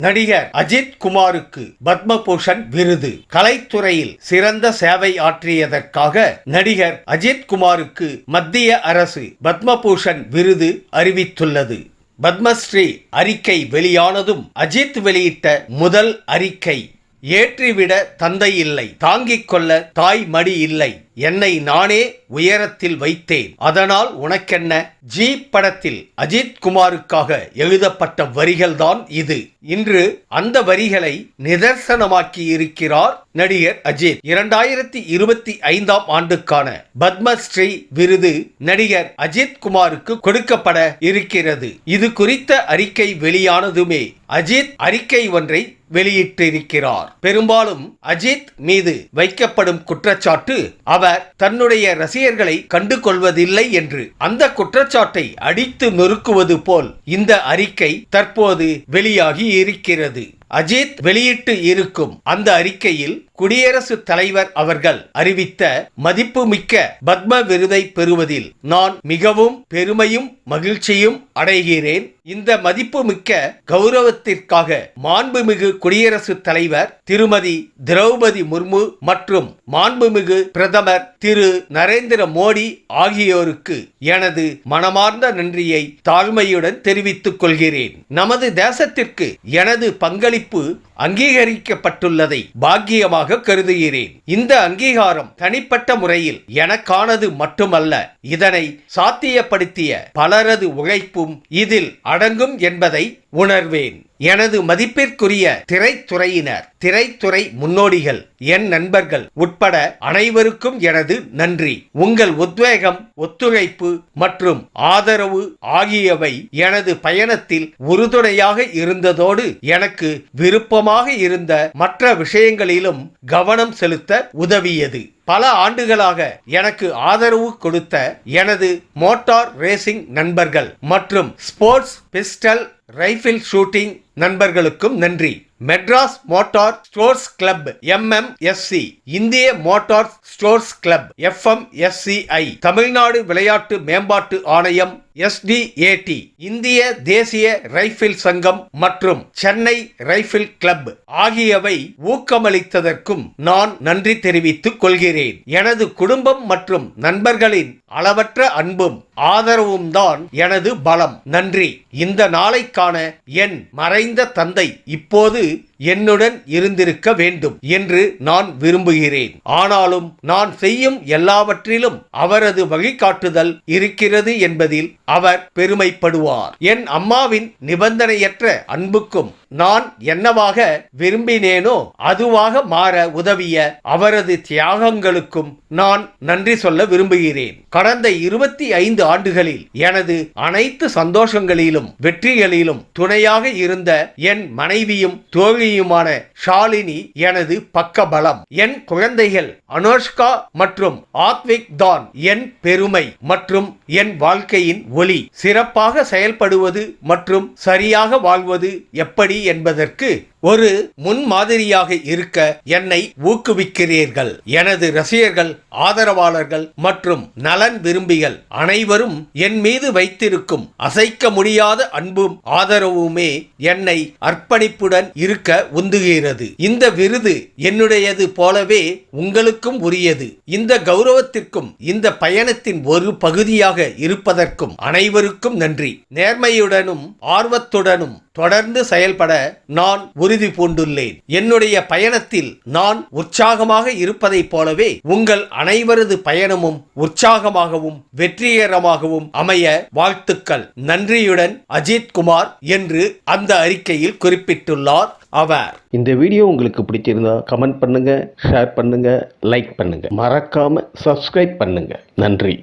நடிகர் அஜித் குமாருக்கு பத்மபூஷன் விருது. கலைத்துறையில் சிறந்த சேவை ஆற்றியதற்காக நடிகர் அஜித் குமாருக்கு மத்திய அரசு பத்மபூஷன் விருது அறிவித்துள்ளது. பத்மஸ்ரீ அறிக்கை வெளியானதும் அஜித் வெளியிட்ட முதல் அறிக்கை: ஏற்றிவிட தந்தை இல்லை, தாங்கிக் கொள்ள தாய் மடி இல்லை, என்னை நானே உயரத்தில் வைத்தேன், அதனால் உனக்கென்ன. ஜி படத்தில் அஜித் குமாருக்காக எழுதப்பட்ட வரிகள்தான் இது. இன்று அந்த வரிகளை நிதர்சனமாக்கி இருக்கிறார் நடிகர் அஜித். 2025 ஆண்டுக்கான பத்மஸ்ரீ விருது நடிகர் அஜித் குமாருக்கு கொடுக்கப்பட இருக்கிறது. இது குறித்த அறிக்கை வெளியானதுமே அஜித் அறிக்கை ஒன்றை வெளியிட்டிருக்கிறார். பெரும்பாலும் அஜித் மீது வைக்கப்படும் குற்றச்சாட்டு அவர் தன்னுடைய ரசிகர்களை கண்டு கொள்வதில்லை என்று. அந்த குற்றச்சாட்டை அடித்து நொறுக்குவது போல் இந்த அறிக்கை தற்போது வெளியாகி இருக்கிறது. அஜித் வெளியிட்டு இருக்கும் அந்த அறிக்கையில் குடியரசுத் தலைவர் அவர்கள் அறிவித்த மதிப்புமிக்க பத்ம விருதை பெறுவதில் நான் மிகவும் பெருமையும் மகிழ்ச்சியும் அடைகிறேன். இந்த மதிப்புமிக்க கௌரவத்திற்காக மாண்புமிகு குடியரசுத் தலைவர் திருமதி திரௌபதி முர்மு மற்றும் மாண்புமிகு பிரதமர் திரு நரேந்திர மோடி ஆகியோருக்கு எனது மனமார்ந்த நன்றியை தாழ்மையுடன் தெரிவித்துக் கொள்கிறேன். நமது தேசத்திற்கு எனது பங்களிப்பு அங்கீகரிக்கப்பட்டுள்ளதை பாக்கியமாக கருதுகிறேன். இந்த அங்கீகாரம் தனிப்பட்ட முறையில் எனக்கானது மட்டுமல்ல, இதனை சாத்தியப்படுத்திய பலரது உழைப்பும் இதில் அடங்கும் என்பதை உணர்வேன். எனது மதிப்பிற்குரிய திரைத்துறையினர், திரைத்துறை முன்னோடிகள், என் நண்பர்கள் உட்பட அனைவருக்கும் எனது நன்றி. உங்கள் உத்வேகம், ஒத்துழைப்பு மற்றும் ஆதரவு ஆகியவை எனது பயணத்தில் உறுதுணையாக இருந்ததோடு எனக்கு விருப்பமாக இருந்த மற்ற விஷயங்களிலும் கவனம் செலுத்த உதவியது. பல ஆண்டுகளாக எனக்கு ஆதரவு கொடுத்த எனது மோட்டார் ரேசிங் நண்பர்கள் மற்றும் ஸ்போர்ட்ஸ் பிஸ்டல் ரைபிள் ஷூட்டிங் நண்பர்களுக்கும் நன்றி. Madras motor stores club MMSC, இந்திய motor stores club FMSCI, Tamil Nadu விளையாட்டு மேம்பாட்டு ஆணையம் SDAT, இந்திய தேசிய ரைபிள் சங்கம் மற்றும் சென்னை ரைபிள் கிளப் ஆகியவை ஊக்கமளித்ததற்கும் நான் நன்றி தெரிவித்துக் கொள்கிறேன். எனது குடும்பம் மற்றும் நண்பர்களின் அளவற்ற அன்பும் ஆதரவும் தான் எனது பலம். நன்றி. இந்த நாளைக்கான என் மறைந்த தந்தை இப்போது என்னுடன் இருந்திருக்க வேண்டும் என்று நான் விரும்புகிறேன். ஆனாலும் நான் செய்யும் எல்லாவற்றிலும் அவரது வழிகாட்டுதல் இருக்கிறது என்பதில் அவர் பெருமைப்படுவார். என் அம்மாவின் நிபந்தனையற்ற அன்புக்கும் நான் என்னவாக விரும்பினேனோ அதுவாக மாற உதவிய அவரது தியாகங்களுக்கும் நான் நன்றி சொல்ல விரும்புகிறேன். கடந்த 25 ஆண்டுகளில் எனது அனைத்து சந்தோஷங்களிலும் வெற்றிகளிலும் துணையாக இருந்த என் மனைவியும் தோழியுமான ஷாலினி எனது பக்கபலம். என் குழந்தைகள் அனுஷ்கா மற்றும் ஆத்விக் தான் என் பெருமை மற்றும் என் வாழ்க்கையின் ஒளி. சிறப்பாக செயல்படுவது மற்றும் சரியாக வாழ்வது எப்படி என்பதற்கு ஒரு முன்மாதிரியாக இருக்க என்னை ஊக்குவிக்கிறீர்கள். எனது ரசிகர்கள், ஆதரவாளர்கள் மற்றும் நலன் விரும்பிகள் அனைவரும் என் மீது வைத்திருக்கும் அசைக்க முடியாத அன்பும் ஆதரவுமே என்னை அர்ப்பணிப்புடன் இருக்க உந்துகிறது. இந்த விருது என்னுடையது போலவே உங்களுக்கும் உரியது. இந்த கௌரவத்திற்கும் இந்த பயணத்தின் ஒரு பகுதியாக இருப்பதற்கும் அனைவருக்கும் நன்றி. நேர்மையுடனும் ஆர்வத்துடனும் தொடர்ந்து செயல்பட நான் உறுதி பூண்டுள்ளேன். என்னுடைய பயணத்தில் நான் உற்சாகமாக இருப்பதைப் போலவே உங்கள் அனைவரது பயணமும் உற்சாகமாகவும் வெற்றிகரமாகவும் அமைய வாழ்த்துக்கள். நன்றியுடன் அஜித் குமார் என்று அந்த அறிக்கையில் குறிப்பிட்டுள்ளார் அவர். இந்த வீடியோ உங்களுக்கு பிடிச்சிருந்தா கமெண்ட் பண்ணுங்க, ஷேர் பண்ணுங்க, லைக் பண்ணுங்க, மறக்காம சப்ஸ்கிரைப் பண்ணுங்க. நன்றி.